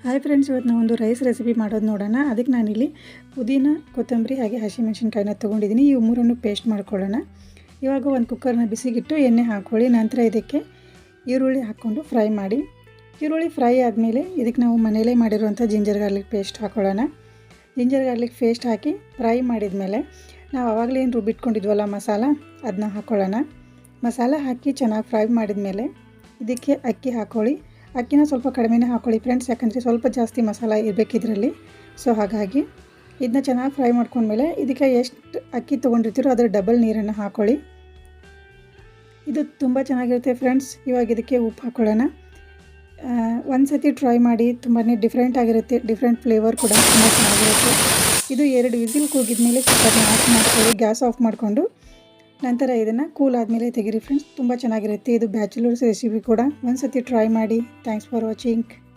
Hi friends, ಇವತ್ತು ನಾವು ಒಂದು ರೈಸ್ ರೆಸಿಪಿ ಮಾಡೋದು ನೋಡೋಣ. ಅದಕ್ಕೆ ನಾನಿಲ್ಲಿ ಪುದೀನ, ಕೊತ್ತಂಬರಿ ಹಾಗೆ ಹಸಿಮೆಣಸಿನ್ಕಾಯಿನ ತೊಗೊಂಡಿದ್ದೀನಿ. ಇವು ಮೂರನ್ನು ಪೇಸ್ಟ್ ಮಾಡ್ಕೊಳ್ಳೋಣ. ಇವಾಗ ಒಂದು ಕುಕ್ಕರ್ನ ಬಿಸಿಗಿಟ್ಟು ಎಣ್ಣೆ ಹಾಕ್ಕೊಳ್ಳಿ. ನಂತರ ಇದಕ್ಕೆ ಈರುಳ್ಳಿ ಹಾಕ್ಕೊಂಡು ಫ್ರೈ ಮಾಡಿ. ಈರುಳ್ಳಿ ಫ್ರೈ ಆದಮೇಲೆ ಇದಕ್ಕೆ ನಾವು ಮನೆಯಲ್ಲೇ ಮಾಡಿರುವಂಥ ಜಿಂಜರ್ ಗಾರ್ಲಿಕ್ ಪೇಸ್ಟ್ ಹಾಕ್ಕೊಳ್ಳೋಣ. ಜಿಂಜರ್ ಗಾರ್ಲಿಕ್ ಪೇಸ್ಟ್ ಹಾಕಿ ಫ್ರೈ ಮಾಡಿದ ಮೇಲೆ ನಾವು ಆವಾಗಲೇ ಏನು ರುಬ್ಬಿಟ್ಕೊಂಡಿದ್ವಲ್ಲ ಮಸಾಲ, ಅದನ್ನ ಹಾಕ್ಕೊಳ್ಳೋಣ. ಮಸಾಲ ಹಾಕಿ ಚೆನ್ನಾಗಿ ಫ್ರೈ ಮಾಡಿದ ಮೇಲೆ ಇದಕ್ಕೆ ಅಕ್ಕಿ ಹಾಕ್ಕೊಳ್ಳಿ. ಅಕ್ಕಿನ ಸ್ವಲ್ಪ ಕಡಿಮೆನೇ ಹಾಕ್ಕೊಳ್ಳಿ ಫ್ರೆಂಡ್ಸ್, ಯಾಕಂದರೆ ಸ್ವಲ್ಪ ಜಾಸ್ತಿ ಮಸಾಲ ಇರಬೇಕಿದ್ರಲ್ಲಿ. ಸೊ ಹಾಗಾಗಿ ಇದನ್ನ ಚೆನ್ನಾಗಿ ಫ್ರೈ ಮಾಡ್ಕೊಂಡ್ಮೇಲೆ ಇದಕ್ಕೆ ಎಷ್ಟು ಅಕ್ಕಿ ತೊಗೊಂಡಿರ್ತೀರೋ ಅದರ ಡಬಲ್ ನೀರನ್ನು ಹಾಕ್ಕೊಳ್ಳಿ. ಇದು ತುಂಬ ಚೆನ್ನಾಗಿರುತ್ತೆ ಫ್ರೆಂಡ್ಸ್. ಇವಾಗ ಇದಕ್ಕೆ ಉಪ್ಪು ಹಾಕ್ಕೊಳ್ಳೋಣ. ಒಂದು ಸತಿ ಟ್ರೈ ಮಾಡಿ, ತುಂಬಾ ಡಿಫ್ರೆಂಟ್ ಆಗಿರುತ್ತೆ. ಡಿಫ್ರೆಂಟ್ ಫ್ಲೇವರ್ ಕೂಡ ತುಂಬ ಚೆನ್ನಾಗಿರುತ್ತೆ. ಇದು 2 ವಿಸಿಲ್ ಕೂಗಿದ ಮೇಲೆ ಕುಕ್ಕರ್ನ ಆಫ್ ಮಾಡ್ಕೊಳ್ಳಿ. ಗ್ಯಾಸ್ ಆಫ್ ಮಾಡಿಕೊಂಡು ನಂತರ ಇದನ್ನು ಕೂಲ್ ಆದಮೇಲೆ ತೆಗೀರಿ ಫ್ರೆಂಡ್ಸ್. ತುಂಬ ಚೆನ್ನಾಗಿರುತ್ತೆ. ಇದು ಬ್ಯಾಚುಲರ್ಸ್ ರೆಸಿಪಿ ಕೂಡ. ಒಂದು ಸತಿ ಟ್ರೈ ಮಾಡಿ. Thanks for watching.